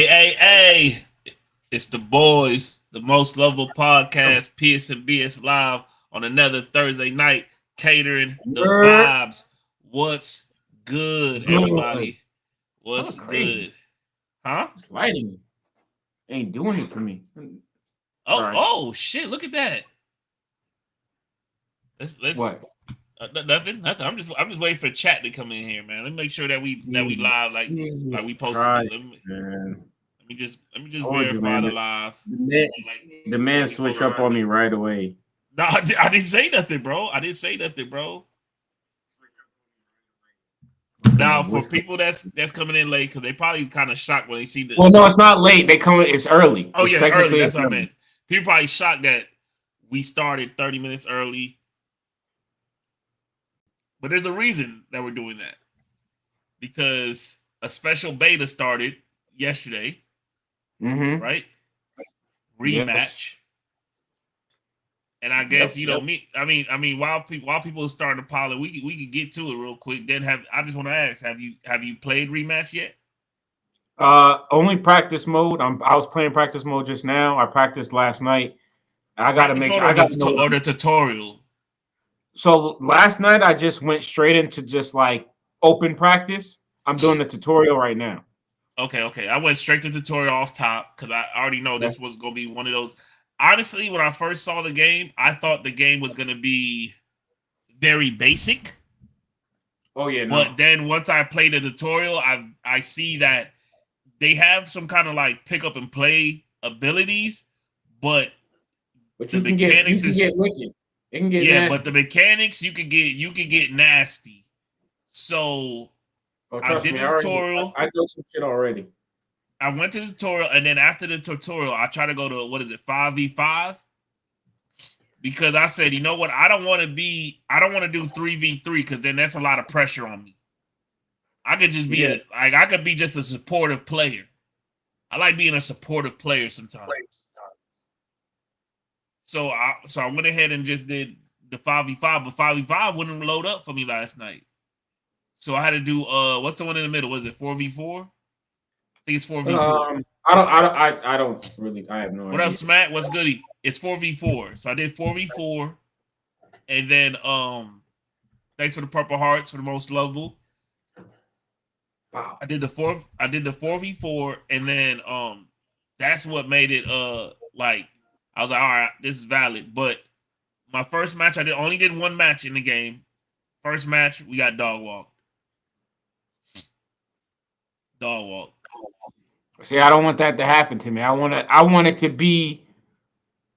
Hey. It's the boys, the most lovable podcast, psandbspod live on another Thursday night, catering the vibes. What's good, everybody? What's good? Huh? It's lighting. Ain't doing it for me. Oh shit, look at that. Let's what? Nothing. I'm just waiting for chat to come in here, man. Let me make sure that we live like we posted. Let me just verify the live. The man switched up on me right away. No, I didn't say nothing, bro. Now, for people that's coming in late, because they probably kind of shocked when they see the. Well, no, it's not late. It's early. Oh, yeah, early. That's what I meant. People probably shocked that we started 30 minutes early. But there's a reason that we're doing that. Because a special beta started yesterday. Mm-hmm. Right? Rematch. Yes. And I guess I mean, while people are starting to pile it, we could get to it real quick. Then I just want to ask, have you played Rematch yet? Only practice mode. I was playing practice mode just now. I practiced last night. I got to make sure or the tutorial. So last night I just went straight into just like open practice. I'm doing the tutorial right now. Okay. I went straight to tutorial off top because I already know this was gonna be one of those. Honestly, when I first saw the game, I thought the game was going to be very basic. Oh, yeah. No. But then once I played the tutorial, I see that they have some kind of like pick up and play abilities, but the mechanics get wicked. It can get nasty. But the mechanics you could get nasty. So I did the tutorial. I know some shit already. I went to the tutorial, and then after the tutorial, I try to go to 5v5? Because I said, you know what? I don't want to do 3v3 because then that's a lot of pressure on me. I could just be I could be just a supportive player. I like being a supportive player sometimes. So I went ahead and just did the 5v5, but 5v5 wouldn't load up for me last night. So I had to do what's the one in the middle? Was it 4v4? I think it's 4v4. I don't really. I have no idea. What up, Smack? What's goody? It's 4v4. So I did 4v4, and then thanks for the purple hearts for the most lovable. Wow. I did the 4v4, and then that's what made it like I was like, all right, this is valid. But my first match, I only did one match in the game. First match, we got dog walk. See, I don't want that to happen to me. I want it to be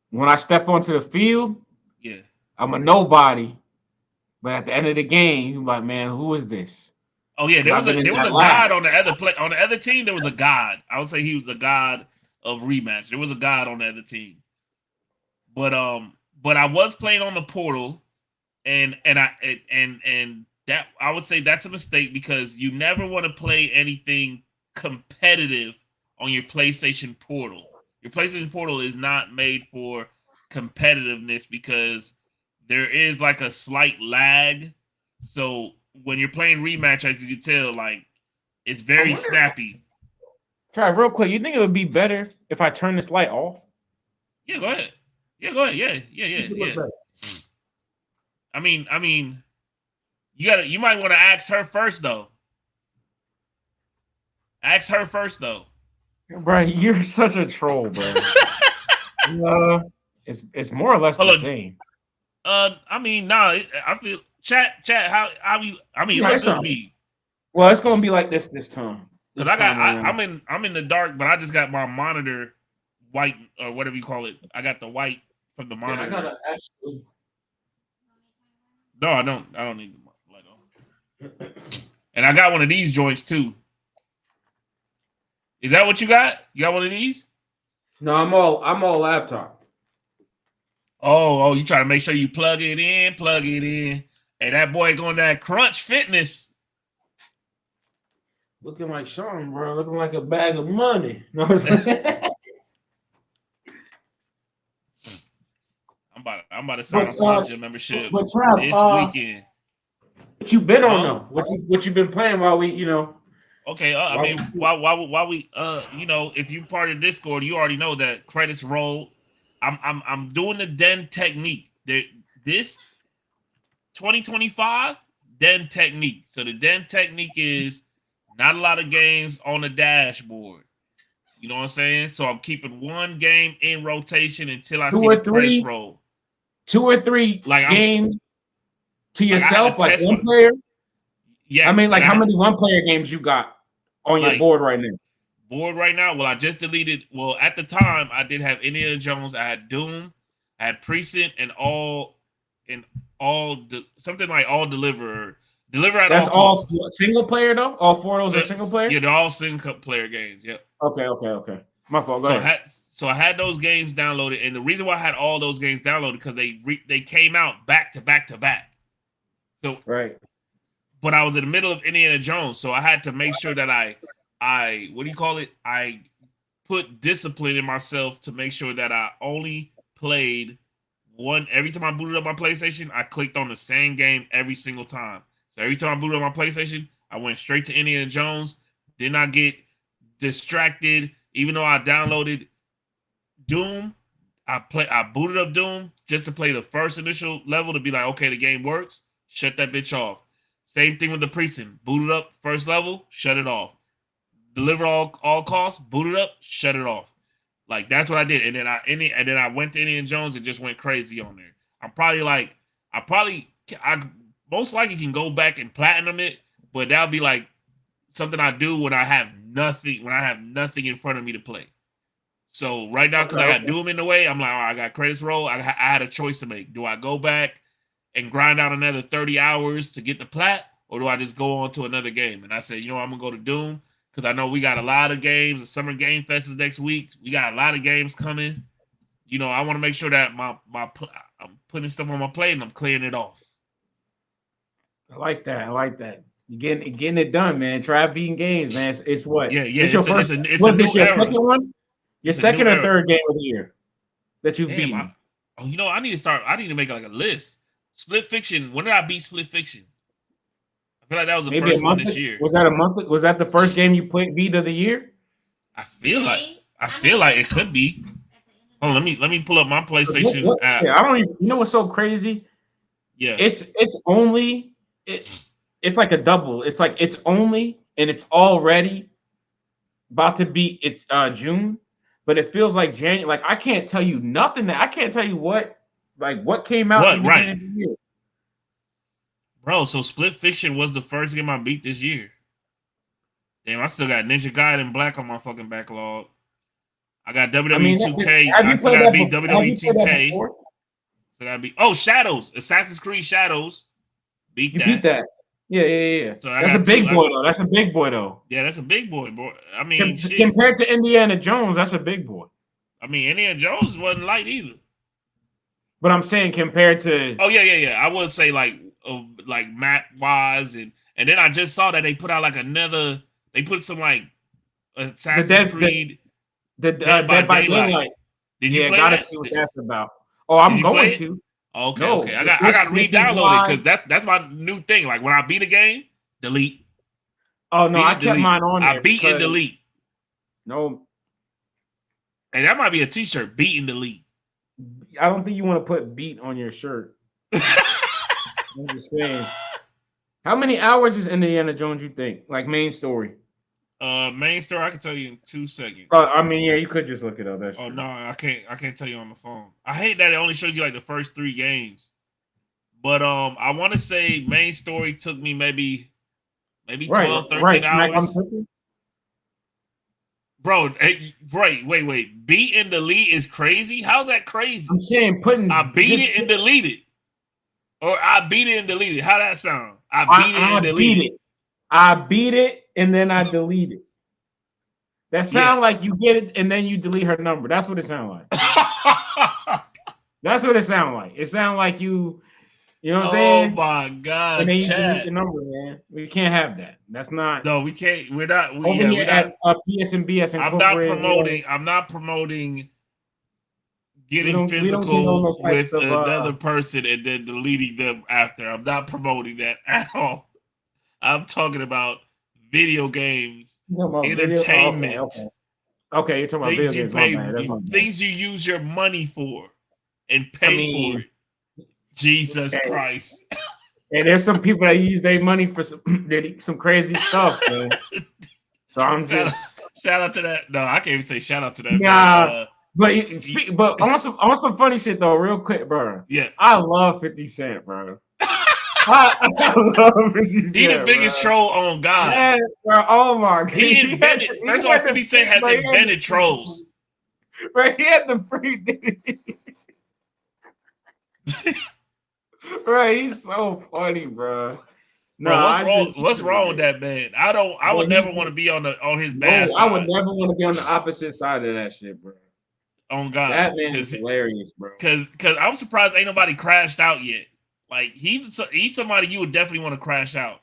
when I step onto the field. Yeah, I'm a nobody, but at the end of the game, you're like, man, who is this? Oh yeah, there was a god on the other team. There was a god. I would say he was a god of Rematch. There was a god on the other team, but I was playing on the portal, and that I would say that's a mistake because you never want to play anything competitive on your PlayStation Portal. Your PlayStation Portal is not made for competitiveness because there is like a slight lag. So when you're playing Rematch, as you can tell, like it's very snappy. Try real quick. You think it would be better if I turn this light off? Yeah, go ahead. Yeah. I mean, you might want to ask her first though. Bro, you're such a troll, bro. It's more or less the same. I mean, nah. I feel chat. How you? I mean, it looks good to me. Well, it's gonna be like this time. Because I'm in the dark, but I just got my monitor white or whatever you call it. I got the white from the monitor. I gotta actually. No, I don't need the light on. And I got one of these joints too. Is that what you got? You got one of these? No, I'm all laptop. Oh, you try to make sure you plug it in. Hey, that boy going to that Crunch Fitness. Looking like Sean, bro. Looking like a bag of money. No, I'm about to sign up for my gym membership this weekend. What you been on though? What you been playing while we, Okay, I mean, why we you know, if you part of Discord, you already know that credits roll. I'm doing the Den technique. This 2025 Den technique. So the Den technique is not a lot of games on the dashboard. You know what I'm saying? So I'm keeping one game in rotation until I see the credits roll. 2 or 3 like games to yourself, like one my, player. Yeah, I mean, like how many 1-player games you got on your board right now? Board right now. Well, I just deleted. Well, at the time, I did have Indiana Jones. I had Doom. I had Precinct and all something like all Deliverer. Deliver at That's all costs. all single player though. All 4 of those are single player. Yeah, they're all single player games. Yep. Okay. My fault. Go ahead. I had those games downloaded, and the reason why I had all those games downloaded because they came out back to back to back. So right. But I was in the middle of Indiana Jones, so I had to make sure that I what do you call it? I put discipline in myself to make sure that I only played one. Every time I booted up my PlayStation, I clicked on the same game every single time. So every time I booted up my PlayStation, I went straight to Indiana Jones. Did not get distracted. Even though I downloaded Doom, I booted up Doom just to play the first initial level to be like, okay, the game works. Shut that bitch off. Same thing with the Precinct. Booted up first level, shut it off. Deliver all costs, booted up, shut it off. Like that's what I did. And then I went to Indiana Jones and just went crazy on there. I most likely can go back and platinum it, but that'll be like something I do when I have nothing in front of me to play. So right now, because I got Doom in the way, I'm like, all right, I got credits roll. I had a choice to make. Do I go back and grind out another 30 hours to get the plat, or do I just go on to another game? And I said, you know, I'm gonna go to Doom because I know we got a lot of games. The Summer Game Fest is next week. We got a lot of games coming. You know, I want to make sure that I'm putting stuff on my plate and I'm clearing it off. I like that. You getting it done, man. Try beating games, man. It's what? Yeah. It's your first. It's was this your second one? Your second or third game of the year that you've beaten? You know, I need to make like a list. Split Fiction. When did I beat Split Fiction? I feel like that was the first one this year. Was that a month? Was that the first game you beat of the year? I feel like it could be. Oh, let me pull up my PlayStation app. Yeah, I don't even. You know what's so crazy? Yeah, it's like a double. It's like it's already about to be. It's June, but it feels like January. Like I can't tell you nothing. I can't tell you what came out in the beginning of the year. Bro, so Split Fiction was the first game I beat this year. Damn, I still got Ninja Gaiden Black on my fucking backlog. I got WWE 2K. I still gotta beat WWE 2K. So gotta be Shadows, Assassin's Creed Shadows. Beat that. Yeah. So that's a big boy though. That's a big boy though. Yeah, that's a big boy, bro. I mean, compared to Indiana Jones, that's a big boy. I mean, Indiana Jones wasn't light either. But I'm saying compared to. Oh yeah. I would say like map wise, and then I just saw that they put out like another. They put some like Assassin's Creed. Dead by Daylight. Did you play gotta that? see what that's about. Oh, I'm going to. Okay. I got to re-download it because that's my new thing. Like when I beat a game, delete. Oh no, I kept mine on there. I beat and delete. No. And that might be a T-shirt. Beat and delete. I don't think you want to put beat on your shirt. I'm just saying. How many hours is Indiana Jones, you think? Like main story? Main story, I can tell you in 2 seconds. I mean, yeah, you could just look it up. That's true. No, I can't tell you on the phone. I hate that it only shows you like the first 3 games. But I want to say main story took me maybe 12, 13 hours. Bro, wait. Beat and delete is crazy? How's that crazy? I'm saying I beat it and delete it. Or I beat it and delete it. How that sound? I beat it and delete it. I beat it and then I delete it. That sound like you get it and then you delete her number. That's what it sounds like. That's what it sounds like. It sounds like you know what I'm saying? Oh my God. And then you delete the number, man. We can't have that. That's not. No, we can't. We're not. We're not. PSNBS I'm not promoting getting physical with another person and then deleting them after. I'm not promoting that at all. I'm talking about video games, entertainment. Okay, you're talking about video games. My bad. Things you use your money for and pay for it. Jesus Christ. And there's some people that use their money for some crazy stuff, man. So I'm just shout out to that. No, I can't even say shout out to that. Nah, but I want some funny shit though, real quick, bro. Yeah, I love 50 Cent, bro. I love 50 Cent. He the biggest troll on God. Yeah, bro. Oh my God. He invented. First of all, 50 Cent has invented trolls. Bro, he had the free. Bro, he's so funny, bro. No, what's wrong with that man? I would never want to be on his bad side. I would never want to be on the opposite side of that shit, bro. On God, that man is hilarious, bro. Because I'm surprised ain't nobody crashed out yet. Like he's somebody you would definitely want to crash out.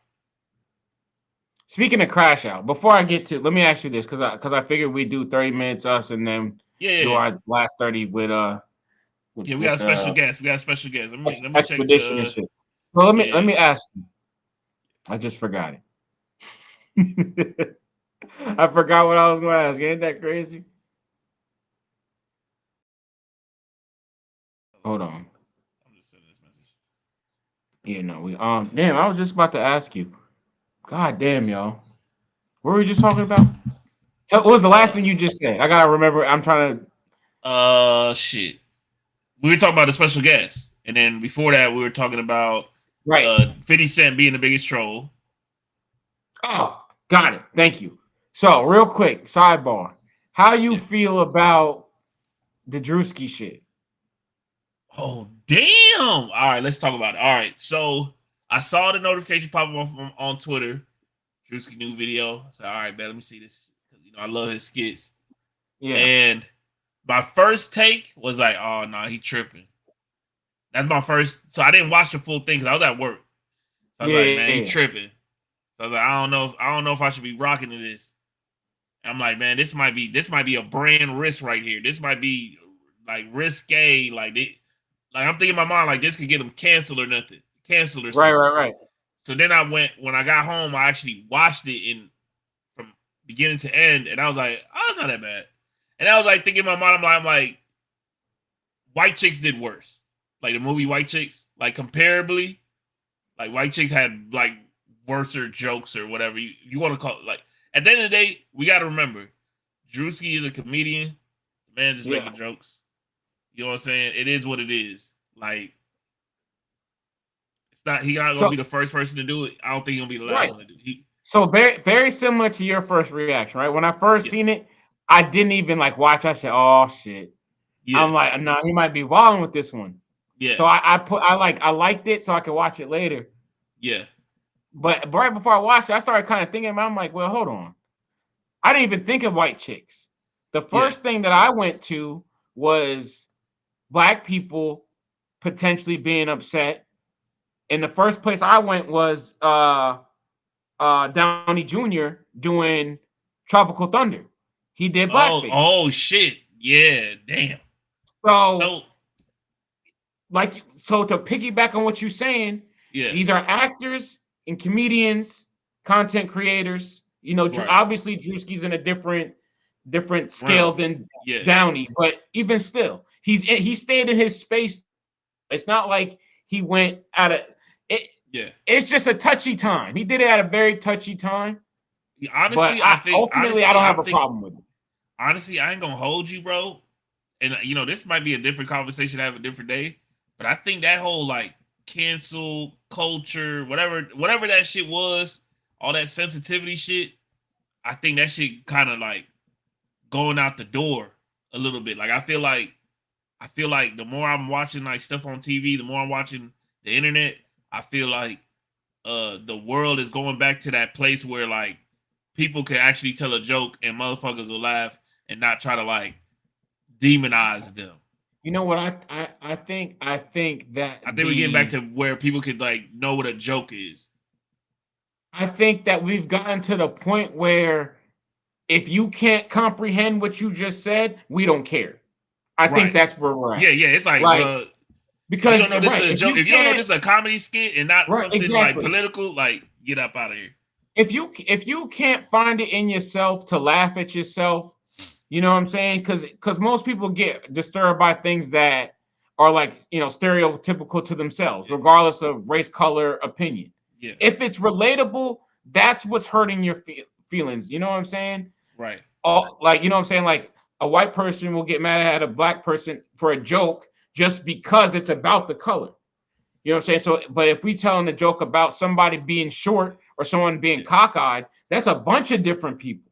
Speaking of crash out, before I get to, let me ask you this, because I figured we do 30 minutes us and then do our last 30 with we got a special guest. We got a special guest. Let me expedition and shit. Well, let me ask you. I just forgot it. I forgot what I was going to ask. Ain't that crazy? Hold on. I'm just sending this message. Yeah, no, we damn, I was just about to ask you. God damn, y'all. What were we just talking about? What was the last thing you just said? I gotta remember. I'm trying to shit. We were talking about the special guest. And then before that, we were talking about 50 Cent being the biggest troll. Oh, got it. Thank you. So, real quick, sidebar. How you feel about the Drewski shit? Oh, damn. All right, let's talk about it. All right, so I saw the notification pop up on Twitter. Drewski new video. I said, all right, man, let me see this. You know, I love his skits. Yeah. And my first take was like, oh, no, he tripping. That's my first. So I didn't watch the full thing because I was at work. So I was like, man, he tripping. So I was like, I don't know if I should be rocking to this. And I'm like, man, this might be a brand risk right here. This might be like risque. Like I'm thinking in my mind, like this could get him canceled or nothing. Canceled or something. Right. So then when I got home, I actually watched it from beginning to end, and I was like, oh, it's not that bad. And I was like thinking in my mind, I'm like, White Chicks did worse. Like the movie White Chicks, like comparably, like White Chicks had like worser jokes or whatever you want to call it. Like at the end of the day, we got to remember, Drewski is a comedian. The man just making jokes. You know what I'm saying? It is what it is. Like he's not gonna be the first person to do it. I don't think he'll be the last one to do it. So very, very similar to your first reaction, right? When I first seen it, I didn't even like watch. I said, "Oh shit!" Yeah. I'm like, "No, he might be wilding with this one." Yeah. So I liked it so I could watch it later. Yeah. But right before I watched it, I started kind of thinking, I'm like, well, hold on. I didn't even think of White Chicks. The first thing that I went to was Black people potentially being upset. And the first place I went was Downey Jr. doing Tropical Thunder. He did blackface. Oh shit. Yeah, damn. So to piggyback on what you're saying, these are actors and comedians, content creators. You know, obviously Drewski's in a different scale than Downey, but even still, he stayed in his space. It's not like he went out of it. Yeah, it's just a touchy time. He did it at a very touchy time. Honestly, I don't have a problem with it. Honestly, I ain't gonna hold you, bro. And you know, this might be a different conversation to have a different day. But I think that whole like cancel culture, whatever that shit was, all that sensitivity shit, I think that shit kind of like going out the door a little bit. Like I feel like the more I'm watching like stuff on TV, the more I'm watching the internet, I feel like the world is going back to that place where like people can actually tell a joke and motherfuckers will laugh and not try to like demonize them. You know what I think we're getting back to where people could like know what a joke is. I think that we've gotten to the point where if you can't comprehend what you just said, we don't care. I think that's where we're at. Yeah, it's like because you don't know this is a joke. If you don't know this is a comedy skit and not something like political, like get up out of here. if you can't find it in yourself to laugh at yourself, you know what I'm saying? Because most people get disturbed by things that are like, stereotypical to themselves, Yeah. regardless of race, color, opinion. Yeah. If it's relatable, that's what's hurting your feelings. You know what I'm saying? Right. You know what I'm saying? Like a white person will get mad at a black person for a joke just because it's about the color. You know what I'm saying? So, but if we telling a joke about somebody being short or someone being cockeyed, that's a bunch of different people.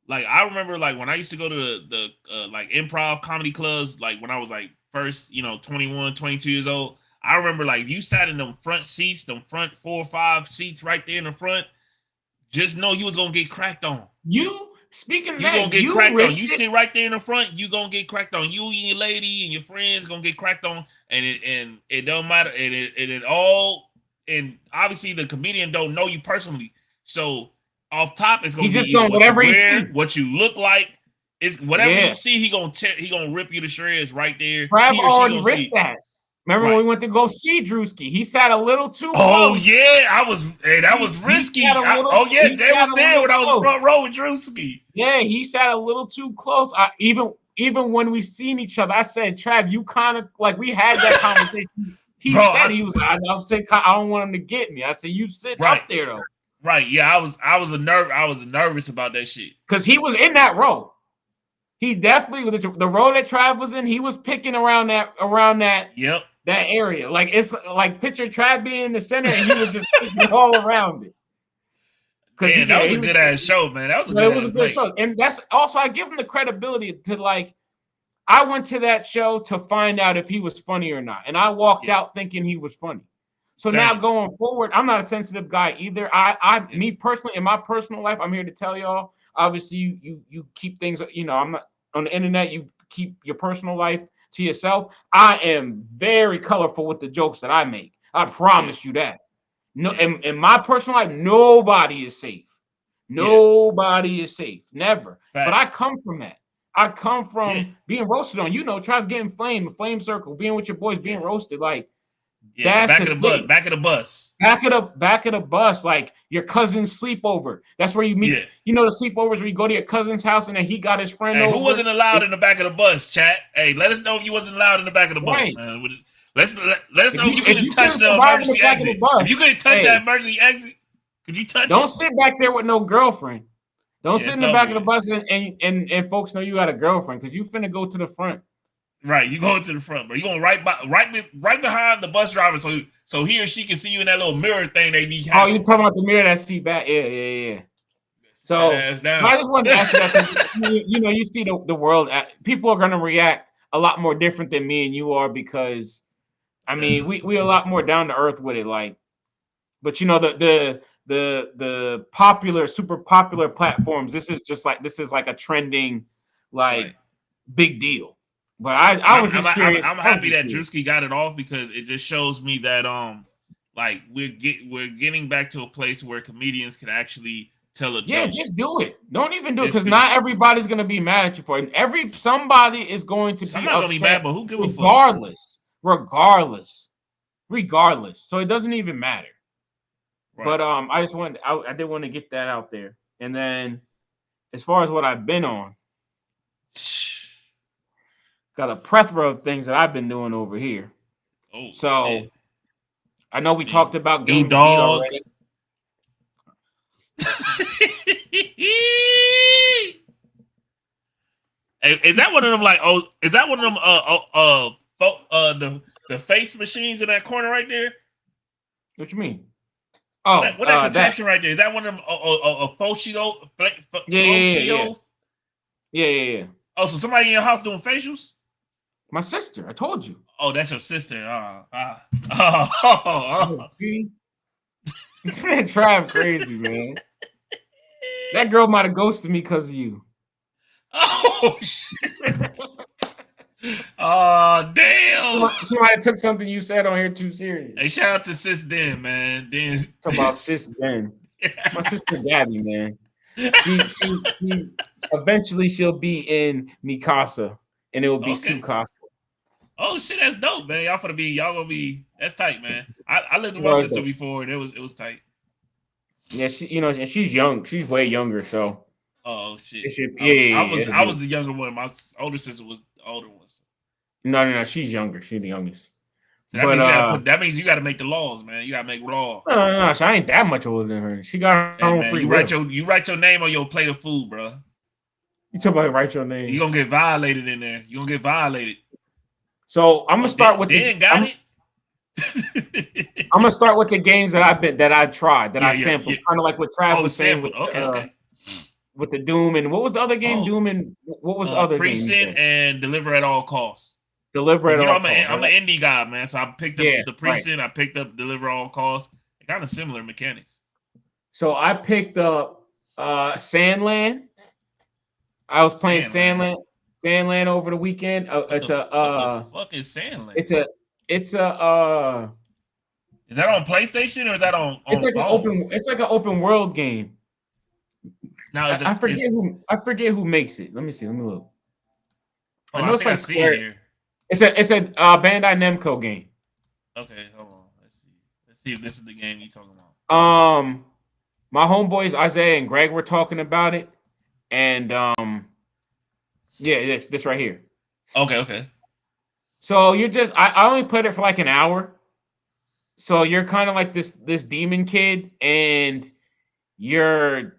Like I remember, like when I used to go to the like improv comedy clubs, like when I was like first, 21, 22 years old. I remember like you sat in them front seats, them front 4 or 5 seats right there in the front. Just know you was gonna get cracked on. Speaking of You gonna that, get you cracked on. risked You it. sit right there in the front. You gonna get cracked on. You and your lady and your friends gonna get cracked on, and it don't matter. And it all, and obviously the comedian don't know you personally, so off top it's He gonna be just either going what you whatever he wear, see. what you look like. It's whatever Yeah. he see. He gonna rip you to shreds right there. Trav He or she already gonna risked see. that. Remember when Right. we went to go see Drewski? He sat a little too Oh close. yeah, I was. Hey, that was risky. Oh yeah, He Jay sat was a there little when I was close. front row with Drewski. Yeah, he sat a little too close. Even when we seen each other, I said, Trav, you kind of like we had that conversation. He Bro, said he was. I said I don't want him to get me. I said you sit right. up there though, Right. Yeah, I was nervous about that shit. because he was in that row. He definitely the row that Trav was in. He was picking around that Yep. that area. Like it's like picture Trav being in the center, and he was just picking all around it. Because Damn, that was a good ass show, man. That was a good it was ass a good night. show, and that's also I give him the credibility to like. I went to that show to find out if he was funny or not, and I walked Yeah. out thinking he was funny. So now Same. going forward, I'm not a sensitive guy either. Me personally, in my personal life, I'm here to tell y'all. Obviously, you keep things. I'm not on the internet. You keep your personal life to yourself. I am very colorful with the jokes that I make. I promise you that. No, in my personal life, nobody is safe. Nobody is safe. Never. Facts. But I come from that. I come from being roasted on. Try getting flame, flame circle, being with your boys, being roasted. Like that's back of the bus, back of the bus. Back of the bus, like your cousin's sleepover. That's where you meet. Yeah. You know the sleepovers where you go to your cousin's house and then he got his friend over. Who wasn't allowed in the back of the bus, chat? Hey, let us know if you wasn't allowed in the back of the bus, man. Let us know if you couldn't touch the emergency exit. If you couldn't touch that emergency exit, could you touch it? Don't sit back there with no girlfriend. Don't sit in the back of the bus and folks know you got a girlfriend because you finna go to the front. Right, you going to the front, bro. You going right behind the bus driver, so he or she can see you in that little mirror thing they be having. Oh, you talking about the mirror that see back? Yeah. So I just wanted to ask you that. You see the world. People are gonna react a lot more different than me and you are because, I mean, we a lot more down to earth with it. Like, but the popular, super popular platforms. This is like a trending, like big deal. But I was just curious. I'm happy that Drewski got it off because it just shows me that like we're getting back to a place where comedians can actually tell a joke. Yeah, just do it. Don't even do it because not everybody's gonna be mad at you for it. Somebody is going to be gonna be mad, but who give a fuck? Regardless. So it doesn't even matter. Right. But I did want to get that out there. And then as far as what I've been on, got a plethora of things that I've been doing over here. Oh, so shit. I know we talked about games beat already. Is that one of them? Like, is that one of them? The face machines in that corner right there. What you mean? Oh, what that contraption right there? Is that one of them? A Foshio? Yeah. Oh, so somebody in your house doing facials? My sister. I told you. Oh, that's your sister. This man Trav crazy, man. That girl might have ghosted me because of you. Oh shit. Oh damn. She might have took something you said on here too serious. Hey, shout out to Sis Den, man. Talk about Sis Den. My sister Gabby, man. She eventually she'll be in Mikasa and it will be Tsukasa. Oh shit, that's dope, man. Y'all gonna be that's tight, man. I lived with my sister before and it was tight. Yeah, and she's young. She's way younger, so Oh shit! I was yeah. the younger one. My older sister was the older one. No. She's younger. She's the youngest. So that But means that means you got to make the laws, man. You got to make law. no. So I ain't that much older than her. She got her Hey own man, free will. you write your name on your plate of food, bro. You talk about write your You name. gonna get violated in there. You gonna get violated. So I'm gonna start with Dan got it. I'm gonna start with the games that I tried that I Yeah. sampled, kind of like what Trav was saying sampled. Okay. with the Doom and what was the other game? Doom and what was the other game? Precinct and Deliver at All Costs. Deliver at all costs. I'm an indie guy, man. So I picked up the Precinct. Right. I picked up Deliver All Costs. Kind of similar mechanics. So I picked up Sandland. I was playing Sandland over the weekend. What the fuck is Sandland? It's a Is that on PlayStation or is that on it's like phone? It's like an open world game. Now I forget who makes it. Let me see. Let me look. I know it's like Clair. Here. It's a Bandai Namco game. Okay, hold on. Let's see if this is the game you're talking about. My homeboys Isaiah and Greg were talking about it, and yeah, this right here. Okay. So you're just I only played it for like an hour. So you're kind of like this demon kid, and you're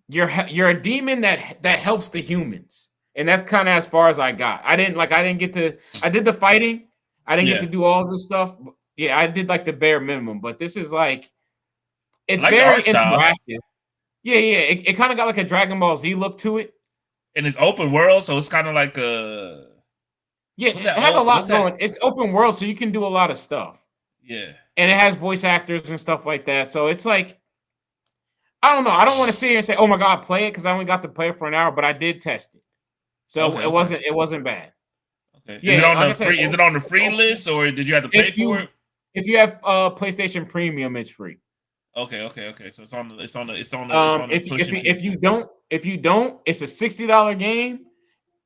a demon that helps the humans, and that's kind of as far as I got. I didn't get to. I did the fighting. I didn't get to do all this stuff. Yeah, I did like the bare minimum, but this is like it's like very interactive. Yeah. It kind of got like a Dragon Ball Z look to it, and it's open world, so it's kind of like a it has a lot going. It's open world, so you can do a lot of stuff. Yeah, and it has voice actors and stuff like that. So it's like I don't know. I don't want to sit here and say, "Oh my god, play it," because I only got to play it for an hour, but I did test it, so it wasn't bad. Okay. Yeah, is it on the free list or did you have to pay for it? If you have PlayStation Premium, it's free. Okay. So it's on the if you don't, it's a $60 game,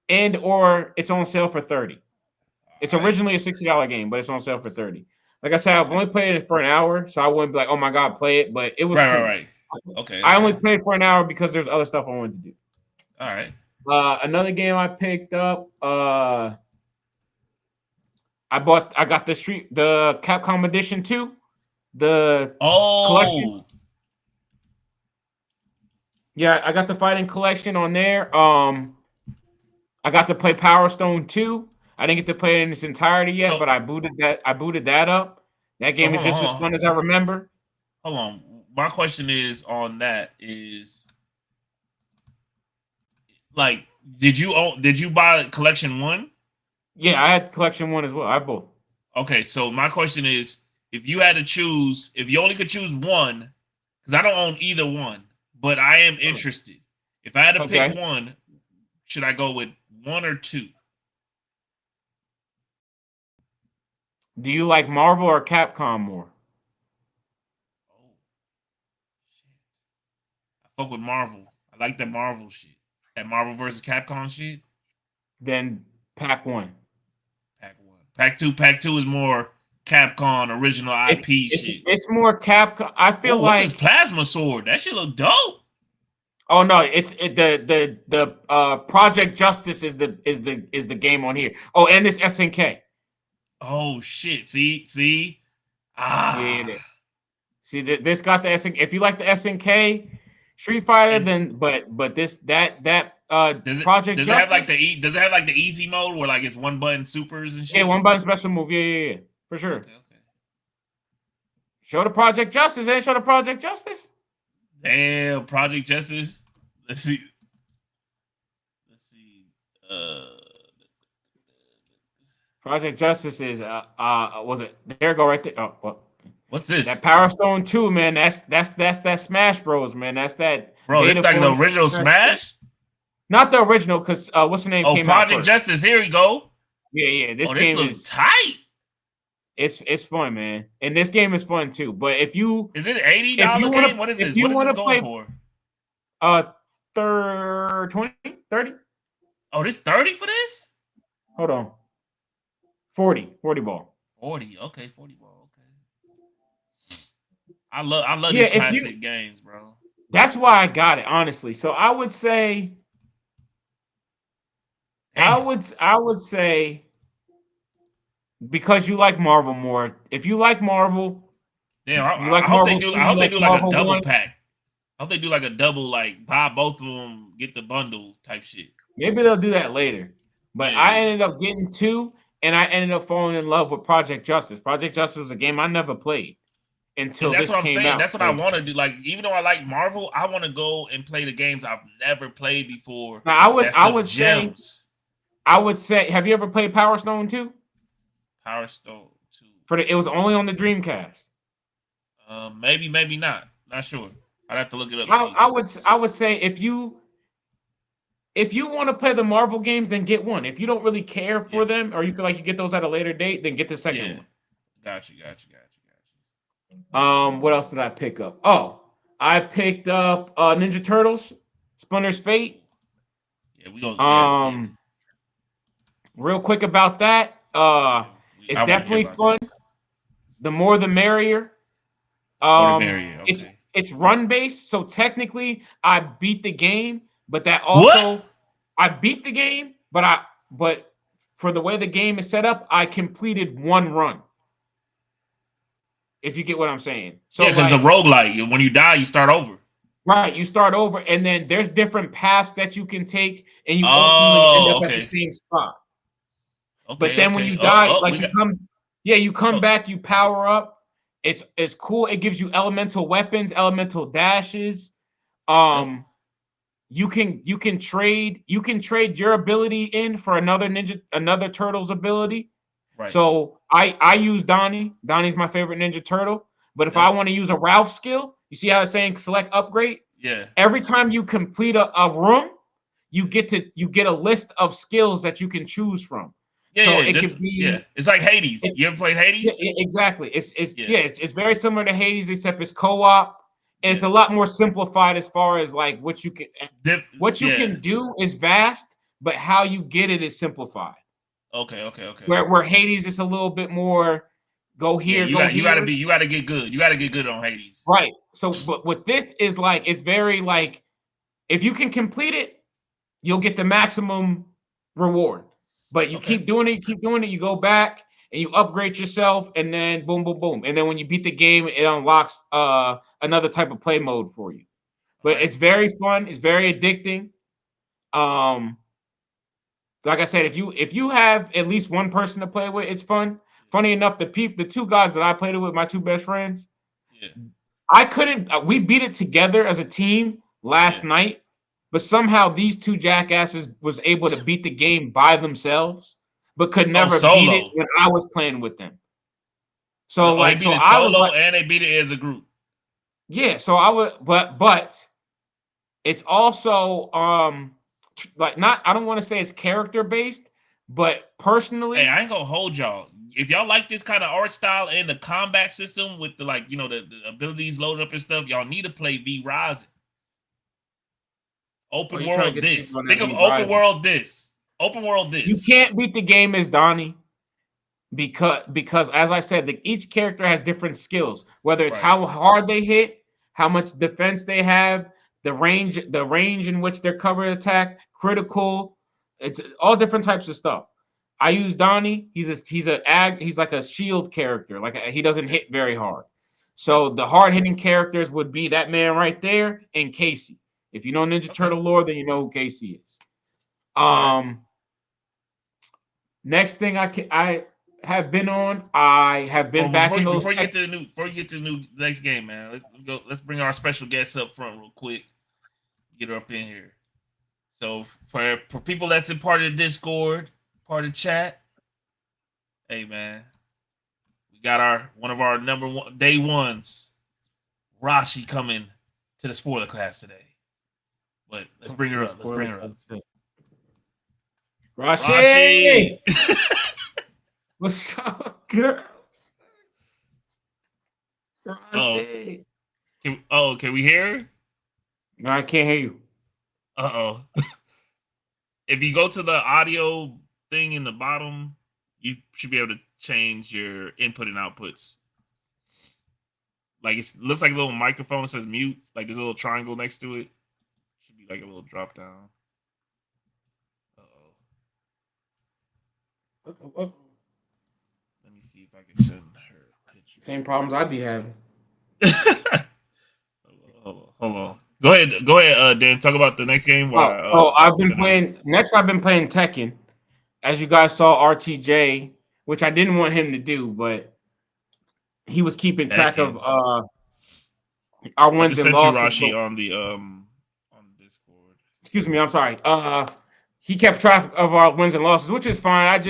and or it's on sale for $30. It's originally a $60 game, but it's on sale for $30. Like I said, I've only played it for an hour, so I wouldn't be like, "Oh my god, play it!" But it was right. Okay. I only played for an hour because there's other stuff I wanted to do. All right. Another game I picked up. I got the Capcom Edition 2, the collection. Yeah, I got the fighting collection on there. I got to play Power Stone 2. I didn't get to play it in its entirety yet, but I booted that up. That game is just as fun as I remember. Hold on. My question is on that is like, did you buy collection 1? Yeah, I had collection 1 as well. I have both. Okay, so my question is, if you only could choose one, because I don't own either one, but I am interested. If I had to pick one, should I go with 1 or 2? Do you like Marvel or Capcom more? Oh, shit. I fuck with Marvel. I like that Marvel shit. That Marvel versus Capcom shit. Then Pack 1. Pack 2 is more Capcom original IP shit. It's more Capcom. I feel like what's this plasma sword? That shit look dope. Oh no, the Project Justice is the game on here. Oh, and this SNK. Oh shit! See, yeah. See this got the SNK. If you like the SNK Street Fighter, then but this Project Justice. Does it have like the easy mode where like it's one button supers and shit? Yeah, one button special move. Yeah, for sure. Okay. Show the Project Justice. Show the Project Justice. Damn, Project Justice. Let's see. Project Justice is was it? There go right there. Oh, what? What's this? That Power Stone 2, man. That's that Smash Bros, man. That's that. Bro, it's like the original Smash. Not the original, because what's the name? Oh, Project Justice. Here we go. Yeah. This game is tight. It's fun, man, and this game is fun too. But if you is it $80 game? What is this? What is this going for? 20, 30. Oh, this 30 for this? Hold on. 40 ball. 40. Okay, 40 ball. Okay. I love these classic games, bro. That's why I got it, honestly. So I would say, Damn. I would say, because you like Marvel more. If you like Marvel, Damn, you like I hope they Marvel do. 2, I you hope they like do like a Marvel double 1. pack. I hope they do like a double, like buy both of them, get the bundle type shit. Maybe they'll do that later. But I Yeah. ended up getting 2, and I ended up falling in love with Project Justice. Project Justice was a game I never played And until that's this what I'm came saying. out. That's what I want to do. Like, even though I like Marvel, I want to go and play the games I've never played before. Now, That's I the would say, gems. have you ever played Power Stone 2? Power Stone 2. It was only on the Dreamcast. Maybe, maybe not. Not sure. I'd have to look it up. I would say if you want to play the Marvel games, then get one. If you don't really care for them, or you feel like you get those at a later date, then get the second one. Got you. What else did I pick up? Oh, I picked up Ninja Turtles, Splinter's Fate. Yeah, we gonna. Real quick about that. It's definitely fun. This. The more the merrier. More the merrier. Okay. It's run based, so technically I beat the game, but that also I beat the game, but for the way the game is set up, I completed one run. If you get what I'm saying. So yeah, because it's a roguelike. When you die, you start over. Right, you start over, and then there's different paths that you can take, and you ultimately end up at the same spot. Okay, but then when you die, you come back, you power up. It's cool. It gives you elemental weapons, elemental dashes. You can trade your ability in for another turtle's ability. Right. So I use Donnie. Donnie's my favorite Ninja Turtle. But if I want to use a Ralph skill, you see how it's saying select upgrade? Yeah. Every time you complete a room, you get a list of skills that you can choose from. Yeah, so it could be It's like Hades. You ever played Hades? Yeah, exactly. It's very similar to Hades, except it's co-op. And it's a lot more simplified as far as like what you can do is vast, but how you get it is simplified. Okay. Where Hades is a little bit more go here, you gotta get good. You gotta get good on Hades. Right. So but with this is like it's very like if you can complete it, you'll get the maximum reward. But you keep doing it, you go back and you upgrade yourself, and then boom, boom, boom. And then when you beat the game, it unlocks another type of play mode for you. But it's very fun, it's very addicting. Like I said, if you have at least one person to play with, it's fun. Funny enough, the two guys that I played it with, my two best friends, I couldn't. We beat it together as a team last night, but somehow these two jackasses was able to beat the game by themselves, but could never beat it when I was playing with them. So they beat it solo and they beat it as a group. Yeah, so I would, but it's also like not. I don't want to say it's character based, but personally, hey, I ain't gonna hold y'all. If y'all like this kind of art style and the combat system with the the abilities loaded up and stuff, y'all need to play V-Rising. Open world this. Think of open world this. Open world this. You can't beat the game as Donnie because as I said, each character has different skills. Whether it's how hard they hit, how much defense they have, the range in which they're cover attack, critical. It's all different types of stuff. I use Donnie. He's like a shield character. Like he doesn't hit very hard. So the hard hitting characters would be that man right there and Casey. If you know Ninja Turtle lore, then you know who Casey is. Next thing I have been on, I have been back in those. Before you get to the new next game, man, let's bring our special guests up front real quick. Get her up in here. So for people that's in part of the Discord, part of the chat, hey man, we got one of our number one day ones, Rashi, coming to the spoiler class today. But let's bring her up. Rashi! What's up, girls? Rashi. Can we hear her? No, I can't hear you. If you go to the audio thing in the bottom, you should be able to change your input and outputs. Like it looks like a little microphone that says mute. Like there's a little triangle next to it. Should be like a little drop down. Uh-oh. Let me see if I can send her a picture. Same problems I'd be having. Hold on. Go ahead, Dan. Talk about the next game. I've been playing. Next, I've been playing Tekken. As you guys saw, RTJ, which I didn't want him to do, but he was keeping track of our wins and losses. I sent you Rashi on the Discord. Excuse me, I'm sorry. He kept track of our wins and losses, which is fine.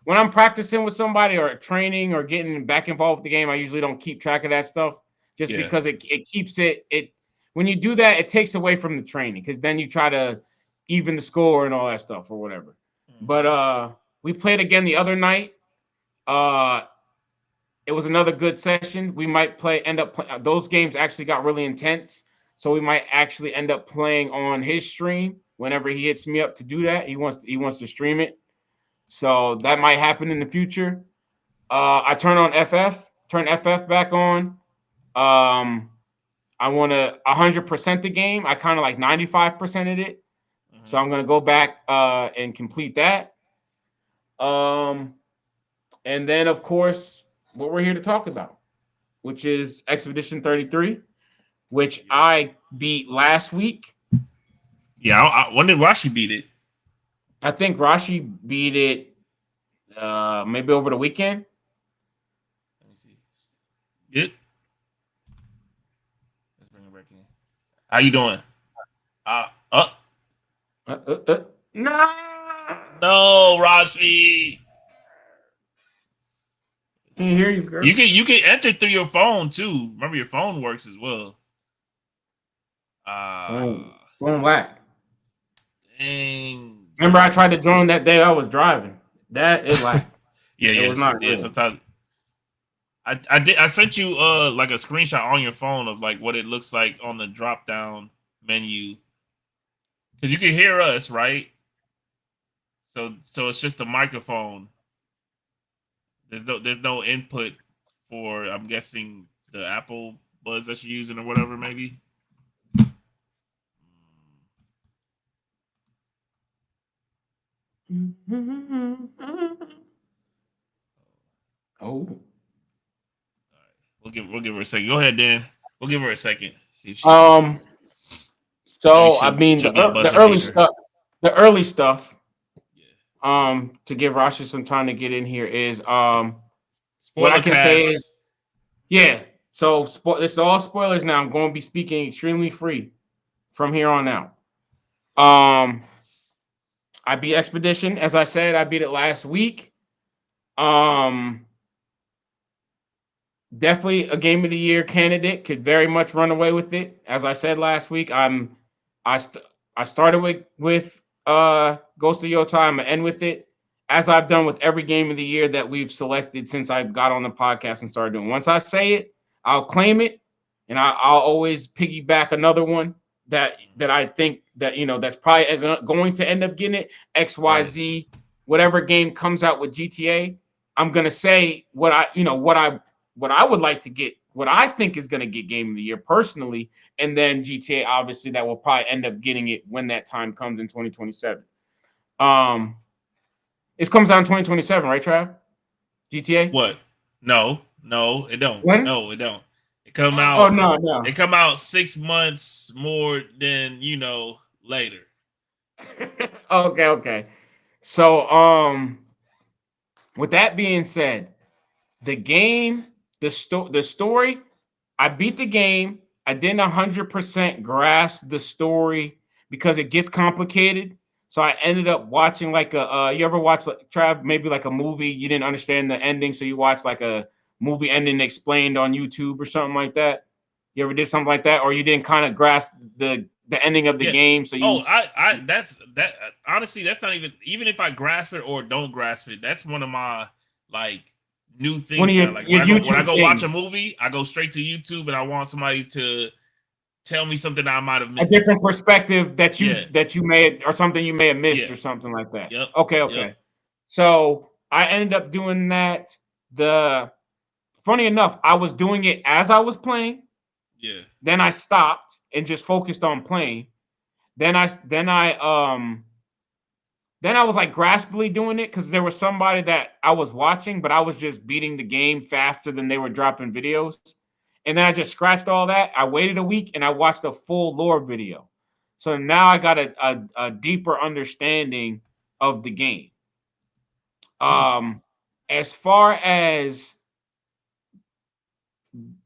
When I'm practicing with somebody or training or getting back involved with the game, I usually don't keep track of that stuff because it keeps it. When you do that, it takes away from the training because then you try to even the score and all that stuff or whatever. Mm-hmm. But we played again the other night. It was another good session. We might those games actually got really intense. So we might actually end up playing on his stream whenever he hits me up to do that. He wants to stream it. So that might happen in the future. I turn FF back on. I want to 100% the game. I kind of like 95%ed it. Mm-hmm. So I'm going to go back and complete that. And then, of course, what we're here to talk about, which is Expedition 33, which I beat last week. Yeah, when did Rashi beat it? I think Rashi beat it maybe over the weekend. Let me see. Good. Let's bring it back in. How you doing? No, Rashi. Can you hear you, girl? You can enter through your phone too. Remember, your phone works as well. Phone whack. Dang. Remember, I tried to join that day I was driving. That is like it was not good. Sometimes I sent you like a screenshot on your phone of like what it looks like on the drop down menu. Because you can hear us, right? So it's just the microphone. There's no input for, I'm guessing, the Apple Buzz that you're using or whatever, maybe. Oh. All right. We'll give her a second. Go ahead, Dan. We'll give her a second. See if she so I mean the early stuff. To give Rashi some time to get in here is what I can say is so this is all spoilers now. I'm going to be speaking extremely free from here on out. I beat Expedition, as I said. I beat it last week. Definitely a game of the year candidate. Could very much run away with it. As I said last week, I started with Ghost of Yota. I'm gonna end with it, as I've done with every game of the year that we've selected since I got on the podcast and started doing. Once I say it, I'll claim it, and I'll always piggyback another one that I think that that's probably going to end up getting it. XYZ, whatever game comes out with GTA, I'm gonna say what I would like to get, what I think is gonna get game of the year personally, and then GTA obviously that will probably end up getting it when that time comes in 2027. It comes out in 2027, right, Trav? GTA? What? No, it don't. When? No, it don't. It come out. Oh no. It come out 6 months more than later. Okay. So with that being said, the game, the story, I beat the game. I didn't 100% grasp the story because it gets complicated. So I ended up watching like you ever watch, like, Trav, maybe like a movie, you didn't understand the ending, so you watch like a movie ending explained on YouTube or something like that? You ever did something like that? Or you didn't kind of grasp the ending of the game? So you honestly, that's not even if I grasp it or don't grasp it, that's one of my like new things. When I go watch a movie, I go straight to YouTube and I want somebody to tell me something I might have missed. A different perspective that you may, or something you may have missed or something like that. Yep. Okay. Yep. So I ended up doing that. funny enough, I was doing it as I was playing. Yeah. Then I stopped and just focused on playing. Then I was like graspably doing it because there was somebody that I was watching, but I was just beating the game faster than they were dropping videos. And then I just scratched all that. I waited a week and I watched a full lore video. So now I got a deeper understanding of the game. As far as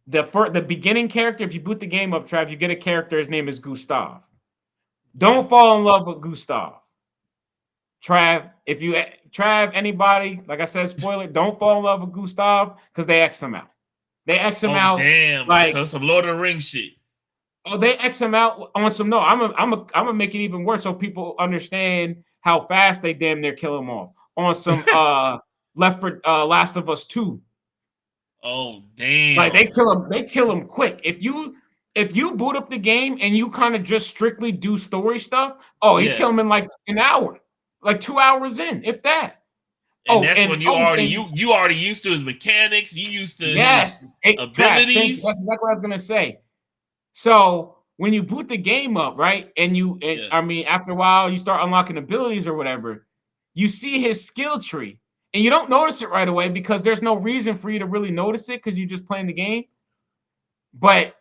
the beginning character, if you boot the game up, Trav, you get a character. His name is Gustav. Don't fall in love with Gustav. Trav, anybody, like I said, spoiler, don't fall in love with Gustav because they X him out. They X him out. Damn. Like, so some Lord of the Rings shit. Oh, they X him out on some. No, I'm gonna make it even worse so people understand how fast they damn near kill him off on some Last of Us 2. Oh damn! Like they kill him quick. If you boot up the game and you kind of just strictly do story stuff, he kill him in like an hour, like 2 hours in, if that. And that's when you already used to his mechanics. You used to his abilities. That's exactly what I was gonna say. So when you boot the game up, right, I mean, after a while you start unlocking abilities or whatever, you see his skill tree, and you don't notice it right away because there's no reason for you to really notice it because you're just playing the game. But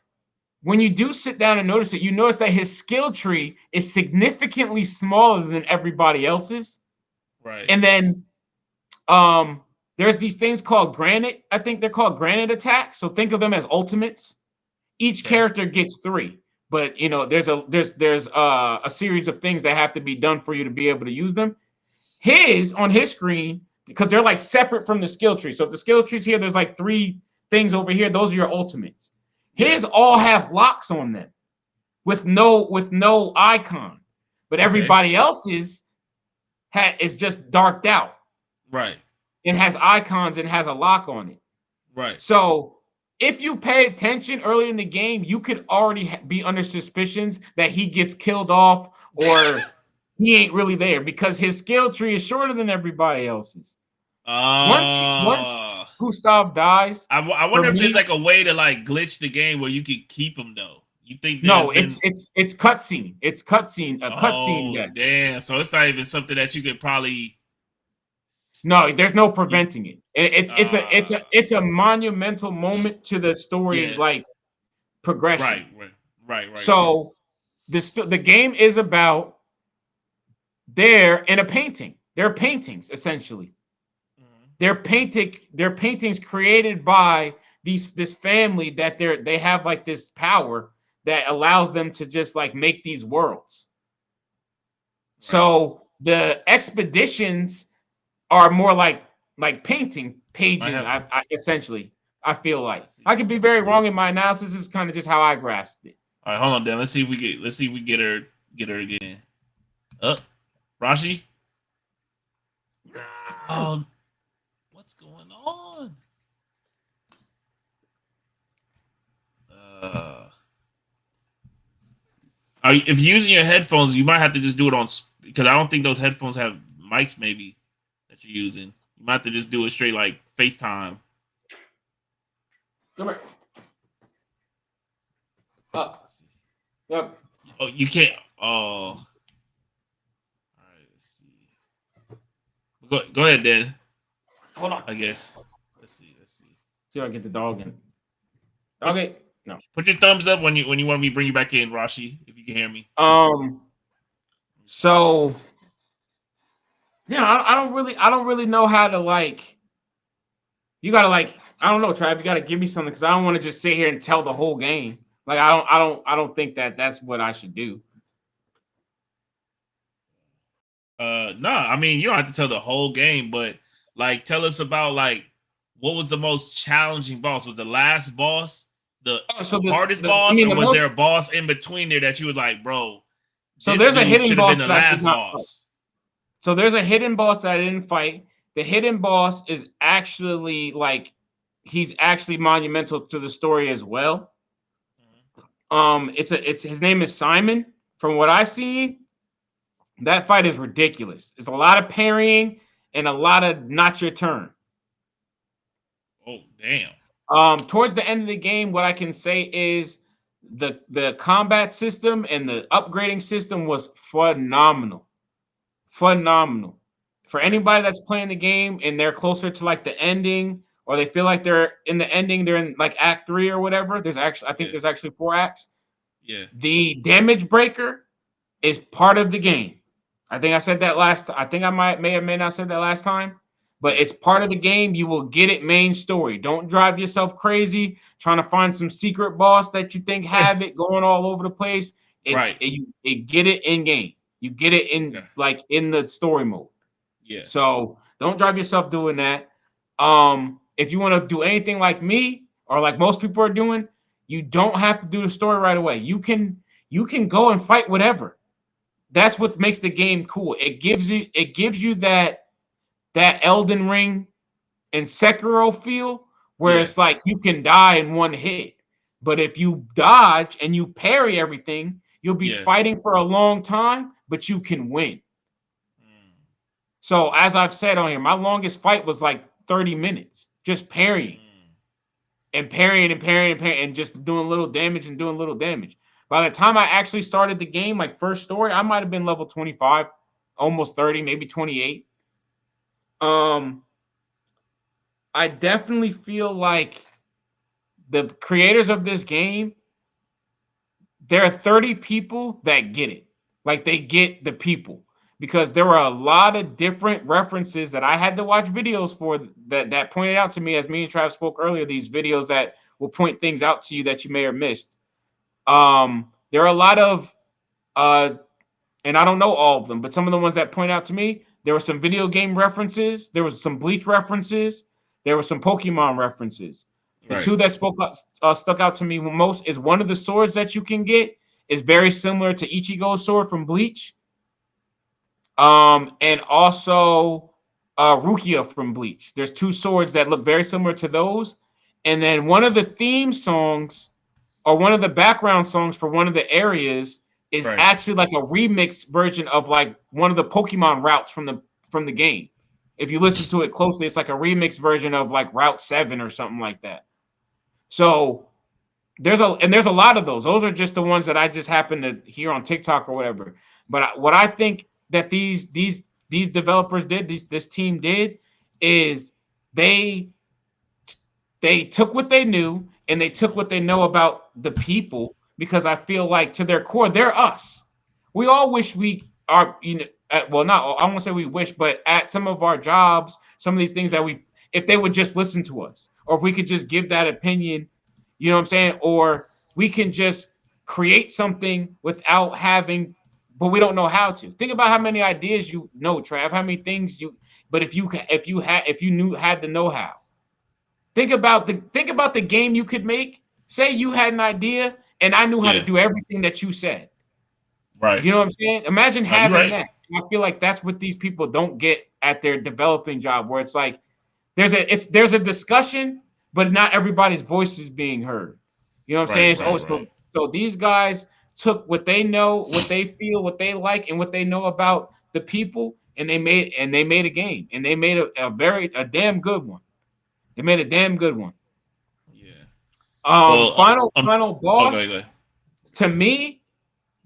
when you do sit down and notice it, you notice that his skill tree is significantly smaller than everybody else's. Right. And then there's these things called granite. I think they're called granite attacks. So think of them as ultimates. Each character gets 3, but there's a series of things that have to be done for you to be able to use them. On his screen, because they're like separate from the skill tree. So if the skill tree's here, there's like 3 things over here. Those are your ultimates. His all have locks on them with no icon, but everybody else's is just darked out. Right. And has icons and has a lock on it. Right. So if you pay attention early in the game, you could already be under suspicions that he gets killed off or he ain't really there because his skill tree is shorter than everybody else's. Once Gustav dies, I wonder if there's like a way to like glitch the game where you could keep him though. You think it's cutscene. It's cutscene. A cutscene. Oh damn! So it's not even something that you could probably. No, there's no preventing it. It's a monumental moment to the story, like progression. Right. So the game is about they're in a painting. They're paintings essentially. They're paintings created by this family that they have like this power that allows them to just like make these worlds. Right. So the expeditions are more like painting pages. I essentially I feel like I could be very wrong in my analysis. This is kind of just how I grasped it. All right, hold on, Dan. Let's see if we get her again. Rashi. Oh, what's going on? If you're using your headphones, you might have to just do it on because I don't think those headphones have mics. Maybe that you're using, you might have to just do it straight like FaceTime. Come here. Yep. Oh, you can't. Oh. All right. Let's see. Go ahead, Dan. Hold on. I guess. Let's see. See if I get the dog in. Okay. No. Put your thumbs up when you want me to bring you back in, Rashi, if you can hear me. So yeah, I don't really know how to like. You gotta like, I don't know, Trav. You gotta give me something because I don't want to just sit here and tell the whole game. Like I don't think that's what I should do. No, I mean you don't have to tell the whole game, but like tell us about like what was the most challenging boss? Was the last boss the hardest boss, or was there a boss in between there that you was like, bro? So there's a hidden boss that I did not fight. So there's a hidden boss that I didn't fight. The hidden boss is actually like he's actually monumental to the story as well. It's his name is Simon. From what I see, that fight is ridiculous. It's a lot of parrying and a lot of not your turn. Oh damn. Towards the end of the game, what I can say is the combat system and the upgrading system was phenomenal. Phenomenal. For Right. anybody that's playing the game and they're closer to like the ending, or they feel like they're in the ending, they're in like Act 3 or whatever. I think there's actually 4 acts. Yeah. The damage breaker is part of the game. I think I said that last. I think I may have not said that last time, but Yeah. it's part of the game. You will get it main story. Don't drive yourself crazy trying to find some secret boss that you think have it going all over the place. Right. You get it in game. You get it in like in the story mode. Yeah. So don't drive yourself doing that. If you want to do anything like me or like most people are doing, you don't have to do the story right away. You can go and fight whatever. That's what makes the game cool. It gives you that Elden Ring and Sekiro feel where it's like you can die in one hit. But if you dodge and you parry everything, you'll be fighting for a long time, but you can win. So as I've said on here, my longest fight was like 30 minutes, just parrying and parrying and parrying and parrying and just doing little damage and doing little damage. By the time I actually started the game, like first story, I might have been level 25, almost 30, maybe 28. I definitely feel like the creators of this game, there are 30 people that get it. Like they get the people. Because there were a lot of different references that I had to watch videos for that pointed out to me, as me and Trav spoke earlier, these videos that will point things out to you that you may have missed. There are a lot of, and I don't know all of them, but some of the ones that point out to me, there were some video game references. There was some Bleach references. There were some Pokemon references. The two that stuck out to me most is one of the swords that you can get is very similar to Ichigo's sword from Bleach. And also Rukia from Bleach. There's 2 swords that look very similar to those. And then one of the theme songs or one of the background songs for one of the areas is actually like a remix version of like one of the Pokemon routes from the game. If you listen to it closely, it's like a remix version of like Route 7 or something like that. So there's a lot of those. Those are just the ones that I just happen to hear on TikTok or whatever. But what I think that these developers did, this team did, is they took what they knew and they took what they know about the people, because I feel like to their core, they're us. We all wish we are, well, not, I won't say we wish, but at some of our jobs, some of these things that if they would just listen to us, or if we could just give that opinion, you know what I'm saying? Or we can just create something without having, but we don't know how to. Think about how many ideas you know, Trav, how many things but if you had the know-how. Think about the game you could make. Say you had an idea and I knew how to do everything that you said. Right. You know what I'm saying? Imagine having that. I feel like that's what these people don't get at their developing job, where it's like there's a discussion, but not everybody's voice is being heard. You know what I'm saying? So these guys took what they know, what they feel, what they like, and what they know about the people, and they made a game, and they made a damn good one. They made a damn good one. Yeah. Final boss to me,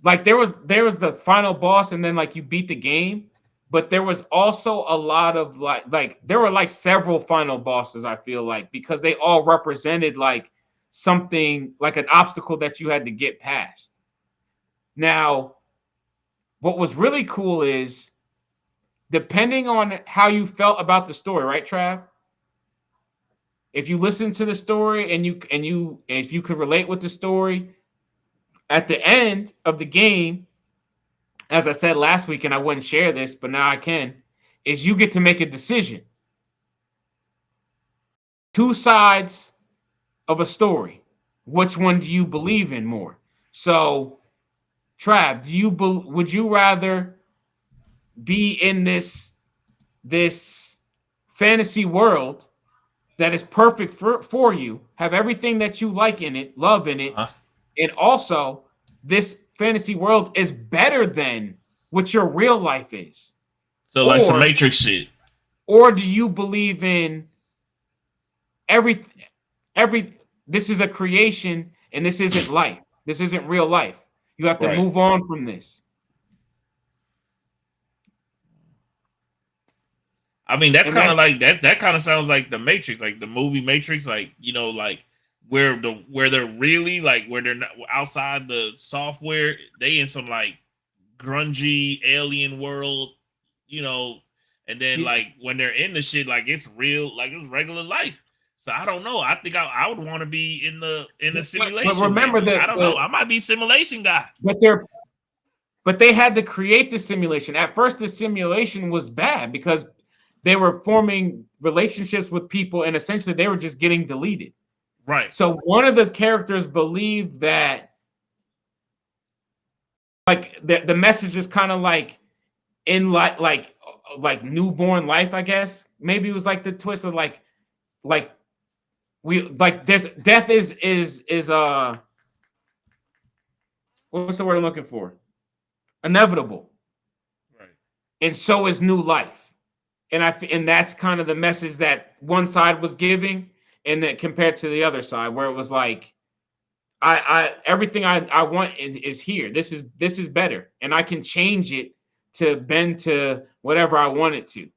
like there was the final boss, and then like you beat the game, but there was also a lot of like there were like several final bosses, I feel like, because they all represented like something, like an obstacle that you had to get past. Now, what was really cool is, depending on how you felt about the story, right, Trav? If you listen to the story and if you could relate with the story, at the end of the game, as I said last week, and I wouldn't share this, but now I can, is you get to make a decision. 2 sides of a story. Which one do you believe in more? So, Trav, would you rather be in this fantasy world that is perfect for you, have everything that you like in it, love in it, and also this fantasy world is better than what your real life is? So like some Matrix shit. Or do you believe in everything? this is a creation and this isn't life. This isn't real life. You have to Right. move on from this. I mean, that's And kind of like that kind of sounds like the Matrix, like the movie Matrix, like, you know, like where they're really like where they're not outside the software, they in some like grungy alien world, you know, and then like when they're in the shit, like it's real, like it's regular life. So I don't know. I think I would want to be in the but simulation. remember Maybe. I that don't know. I might be simulation guy. but they had to create the simulation. At first, the simulation was bad because they were forming relationships with people and essentially they were just getting deleted. Right. So one of the characters believed that like the message is kind of like in like newborn life, I guess. Maybe it was like the twist of like we like there's death is what's the word I'm looking for? Inevitable. Right. And so is new life. And that's kind of the message that one side was giving, and that compared to the other side, where it was like, I everything I want is here. This is better, and I can change it to bend to whatever I want it to,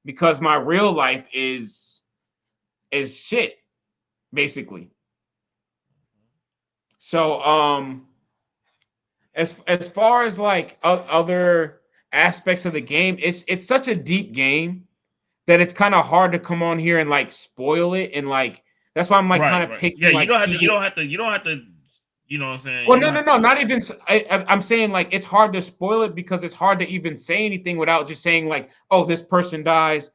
because my real life is shit, basically. So as far as like other aspects of the game, it's such a deep game that it's kind of hard to come on here and like spoil it, and like that's why I'm like kind of Right. Yeah, picking you like don't have to. key. You don't have to. You don't have to. You know what I'm saying? Well, You don't have no, to. not even. I'm saying like it's hard to spoil it because it's hard to even say anything without just saying like, oh, this person dies.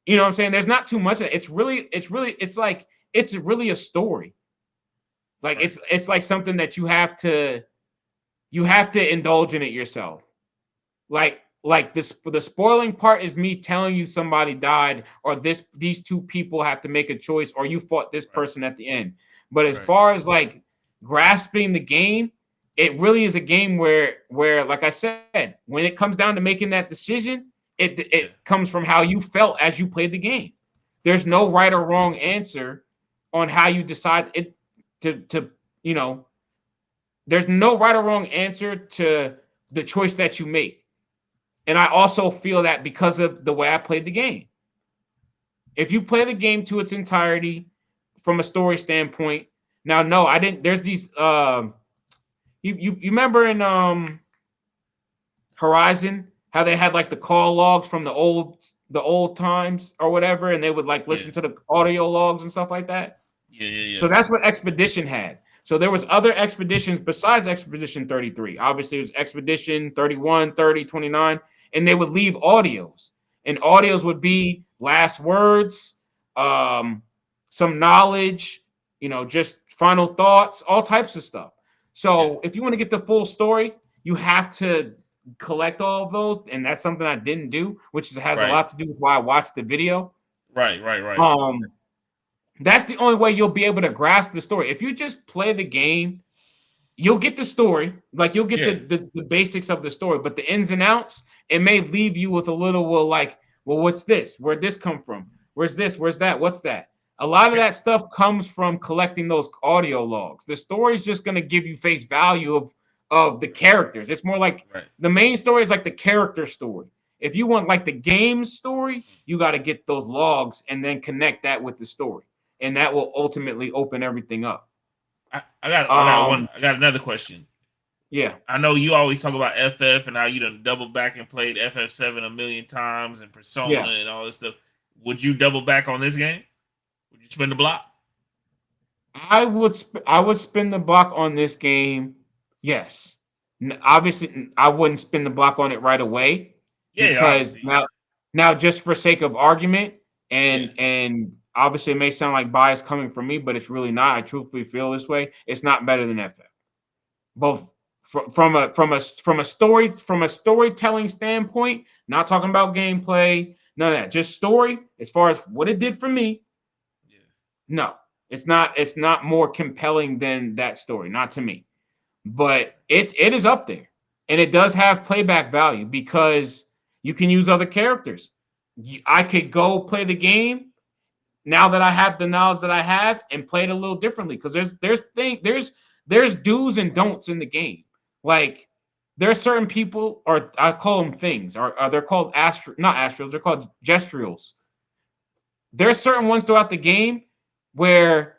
You know what I'm saying? There's not too much of it. It's really a story. Like Right. it's like something that you have to indulge in it yourself. Like this, the spoiling part is me telling you somebody died, or these two people have to make a choice, or you fought this Right. person at the end. But as Right. far as like grasping the game, it really is a game where like I said, when it comes down to making that decision, Yeah. it comes from how you felt as you played the game. There's Right. no right or wrong answer on how you decide it to you know. There's no right or wrong answer to the choice that you make. And I also feel that because of the way I played the game. If you play the game to its entirety from a story standpoint, now no, I didn't. There's these. You remember in Horizon how they had like the call logs from the old times or whatever, and they would like Yeah. listen to the audio logs and stuff like that. Yeah. Yeah. So that's what Expedition had. So there was other expeditions besides Expedition 33. Obviously, it was Expedition 31, 30, 29, and they would leave audios. And audios would be last words, some knowledge, just final thoughts, all types of stuff. Yeah. So if you want to get the full story, you have to collect all of those, and that's something I didn't do, which has a Right. lot to do with why I watched the video. Right. Right. Right. Um, that's the only way you'll be able to grasp the story. If you just play the game, you'll get the story, like you'll get Yeah. the basics of the story, but the ins and outs, it may leave you with a little, well, what's this? Where'd this come from? Where's this? Where's that? What's that? A lot of Yeah. that stuff comes from collecting those audio logs. The story is just going to give you face value of the characters. It's more like Right. the main story is like the character story. If you want like the game story, you got to get those logs and then connect that with the story, and that will ultimately open everything up. I got another question. Yeah. I know you always talk about FF and how you done double back and played FF7 a million times and Persona Yeah. and all this stuff. Would you double back on this game? Would you spin the block? I would spin the block on this game. Yes. Obviously, I wouldn't spin the block on it right away Yeah, because obviously. now just for sake of argument, Yeah. and obviously it may sound like bias coming from me, but it's really not. I truthfully feel this way. It's not better than FF. Both from a storytelling standpoint, not talking about gameplay, none of that. Just story as far as what it did for me. Yeah. No, it's not more compelling than that story, not to me. But it is up there. And it does have playback value because you can use other characters. I could go play the game. now that I have the knowledge that I have and play it a little differently, because there's do's and don'ts in the game. Like there are certain people, or I call them things, or they're called not astrals, they're called gestrials. There's certain ones throughout the game where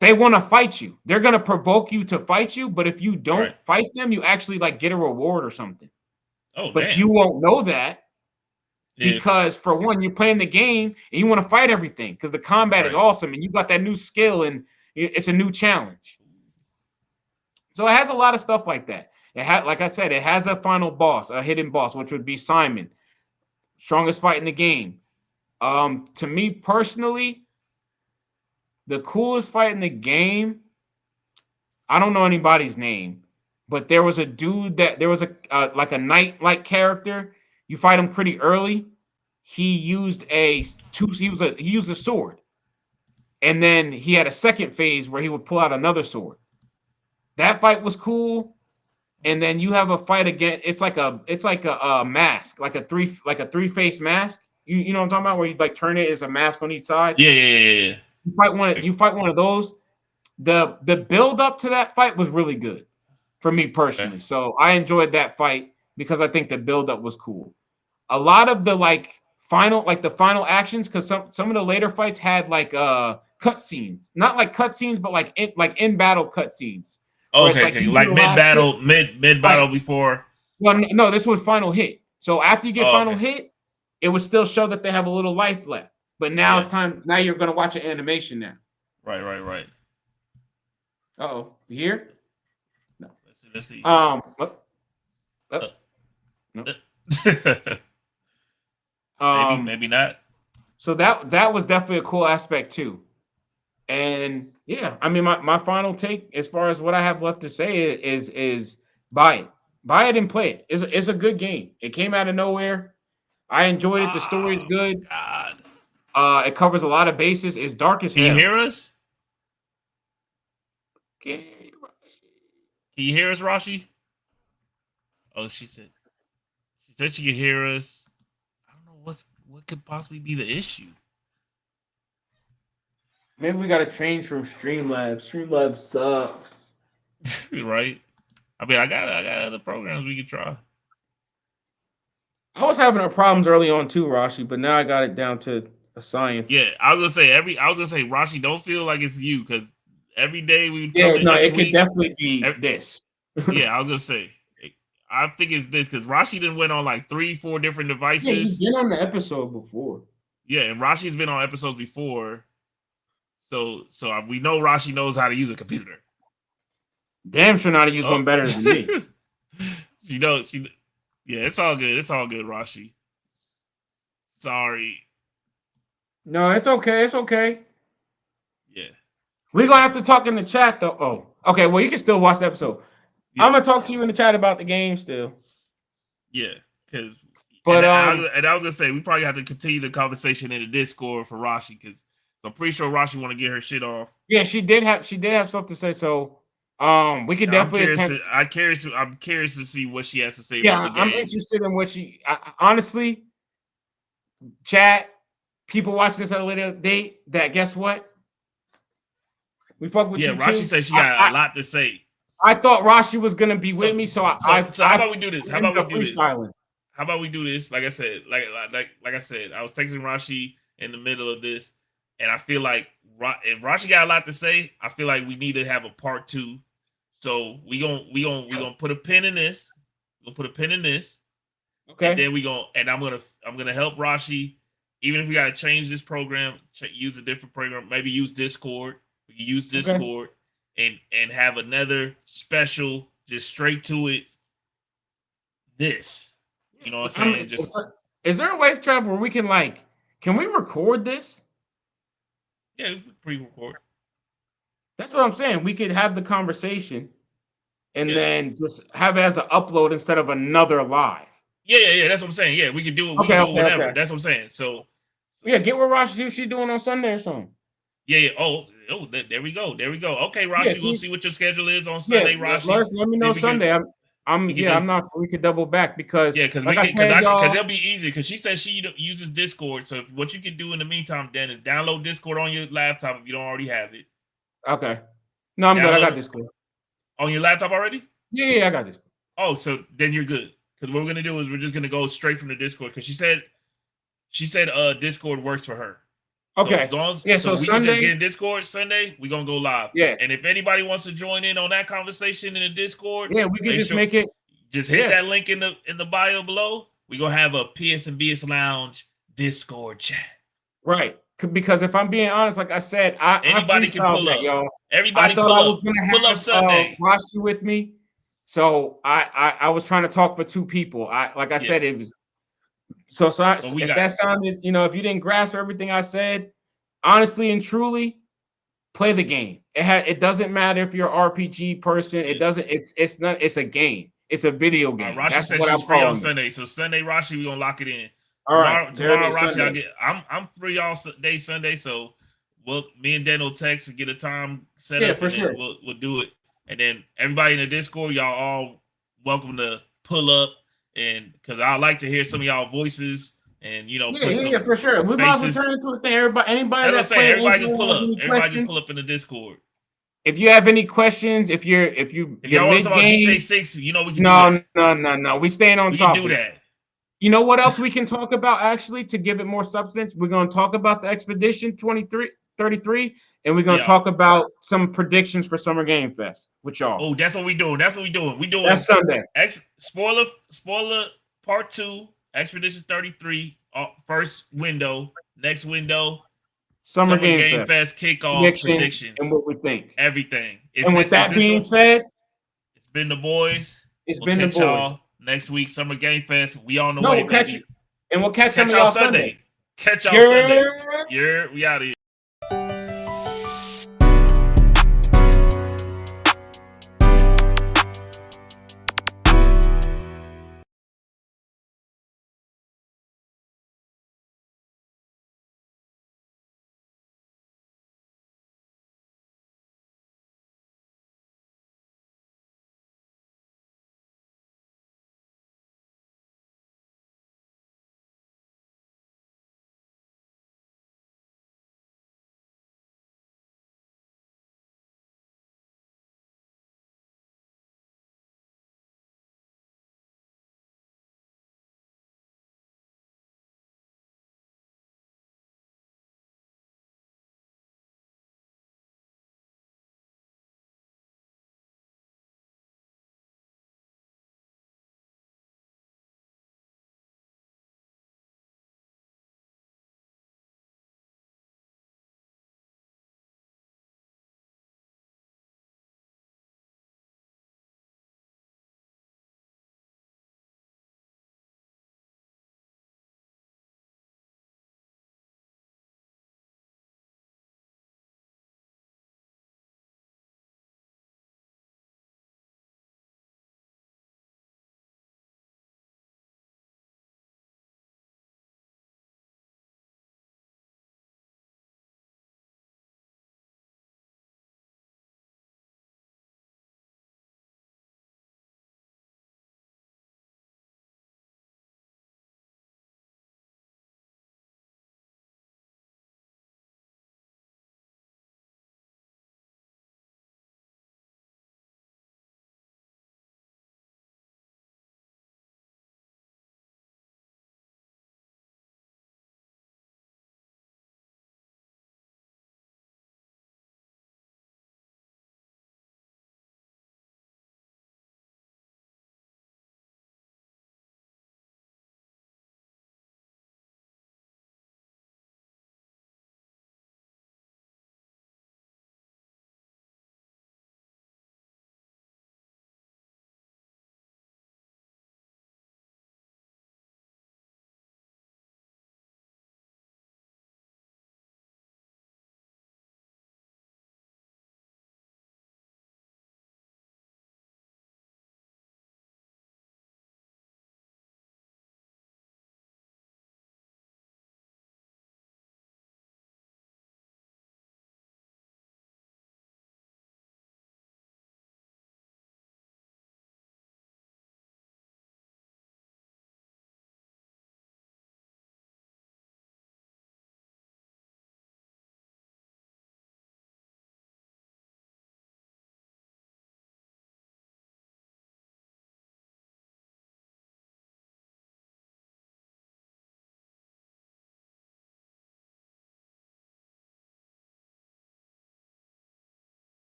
they want to fight you. They're gonna provoke you to fight you, but if you don't fight them, you actually like get a reward or something. Oh, but you won't know that because for one, you're playing the game and you want to fight everything because the combat is awesome and you got that new skill and it's a new challenge. So it has a lot of stuff like that. It had, like I said, it has a final boss, a hidden boss, which would be Simon, strongest fight in the game. To me personally, the coolest fight in the game, I don't know anybody's name, but there was a dude there was a like a knight-like character. You fight him pretty early. He used he used a sword, and then he had a second phase where he would pull out another sword. That fight was cool. And then you have a fight again. It's like a mask, like a three-face mask. You know what I'm talking about? Where you like turn it as a mask on each side. Yeah. You fight one of those. The build up to that fight was really good for me personally. Okay. So I enjoyed that fight because I think the build up was cool. A lot of the the final actions, because some of the later fights had like cutscenes, not like cutscenes, but like in battle cutscenes. Oh, okay. Like mid battle before. Well, no, this was final hit. So after you get final hit, it would still show that they have a little life left. But now it's time. Now you're gonna watch an animation now. Right. Uh-oh, you here? No. Let's see. No. Maybe not. So that was definitely a cool aspect too. And yeah, I mean, my final take as far as what I have left to say is buy it and play it. It's a good game. It came out of nowhere. I enjoyed it. The story is good. God. It covers a lot of bases. It's dark as hell. Can you hear us? Can you hear us, Rashi? Oh, she said she could hear us. I don't know what could possibly be the issue. Maybe we got to change from Streamlabs. Streamlabs sucks. Right? I mean, I got other programs we could try. I was having problems early on too, Rashi, but now I got it down to a science. Yeah, I was gonna say, Rashi, don't feel like it's you because every day we it could definitely be this. Yeah, I was gonna say, I think it's this because Rashi done went on like 3-4 different devices. Yeah, he's been on the episode before. Yeah, and Rashi's been on episodes before. So we know Rashi knows how to use a computer. Damn sure not to use one better than me. Yeah, it's all good. It's all good, Rashi. Sorry. No, it's okay. It's okay. Yeah. We're going to have to talk in the chat, though. Oh, okay. Well, you can still watch the episode. Yeah. I'm going to talk to you in the chat about the game still. Yeah, because... I was going to say, we probably have to continue the conversation in the Discord for Rashi, because I'm pretty sure Rashi want to get her shit off. Yeah, she did have stuff to say, so we could definitely attempt... I'm curious to see what she has to say about the game. I'm interested in what she... honestly, chat, people watch this at a later date, that guess what? We fuck with you too. Yeah, Rashi said she got a lot to say. I thought Rashi was going to be with me, so how about we do this? How about we do this? Like I said, like I said, I was texting Rashi in the middle of this, and I feel like if Rashi got a lot to say, I feel like we need to have a part 2. So we gonna put a pin in this. We'll put a pin in this. Okay. And then I'm gonna help Rashi. Even if we gotta change this program, use a different program, maybe use Discord. We can use Discord and have another special, just straight to it. This. You know what I'm saying? Is there a wave travel where we can we record this? Yeah, we can pre-record. That's what I'm saying. We could have the conversation and then just have it as an upload instead of another live. Yeah. That's what I'm saying. Yeah, we can do it. We can do it whenever. Okay. That's what I'm saying. So yeah, get with Rashi, see what she's doing on Sunday or something. Yeah. Oh, there we go. Okay, Rashi, we'll see what your schedule is on Sunday, Rashi. Let me know Sunday. I'm not. We could double back because because it'll be easier. Because she said she uses Discord. So what you can do in the meantime, Dan, is download Discord on your laptop if you don't already have it. Okay. No, I'm good. I got Discord on your laptop already. Yeah, I got Discord. Oh, so then you're good. Because what we're gonna do is we're just gonna go straight from the Discord. Because she said Discord works for her. Okay. So we Sunday, can just get in Discord Sunday. We're gonna go live. Yeah. And if anybody wants to join in on that conversation in the Discord, we can just make it. Just hit that link in the bio below. We're gonna have a PSNBS Lounge Discord chat. Right. Because if I'm being honest, like I said, anybody can pull up, y'all. Everybody I thought I was gonna pull up Sunday. Rashi with me. So I was trying to talk for two people. Like I said, it was so if that sounded, if you didn't grasp everything I said, honestly and truly, play the game. It doesn't matter if you're an RPG person. It doesn't. It's a game. It's a video game. Rashi said she's free on Sunday. So Sunday, Rashi, we're gonna lock it in. All right. Tomorrow Rashi, I'm free all day Sunday. So me and Dan will text and get a time set up. For sure. We'll do it. And then everybody in the Discord, y'all all welcome to pull up, and because I like to hear some of y'all voices. And for sure. We might as well turn into a thing. Anybody that's saying, everybody just pull up. Everybody just pull up in the Discord. If you have any questions, if y'all want to talk about GTA 6, we can No. We staying on top. We can do that. You know what else we can talk about actually to give it more substance? We're gonna talk about the Expedition 33, and we're gonna talk about some predictions for Summer Game Fest with y'all. Oh, that's what we doing. We doing that's Sunday. Spoiler part 2. Expedition 33, first window, next window, Summer Game Fest kickoff predictions, and what we think, everything. And with that being said, it's been the boys. We'll catch y'all next week. Summer Game Fest. We on the way, baby. We'll catch y'all Sunday. Catch y'all Sunday. We out of here.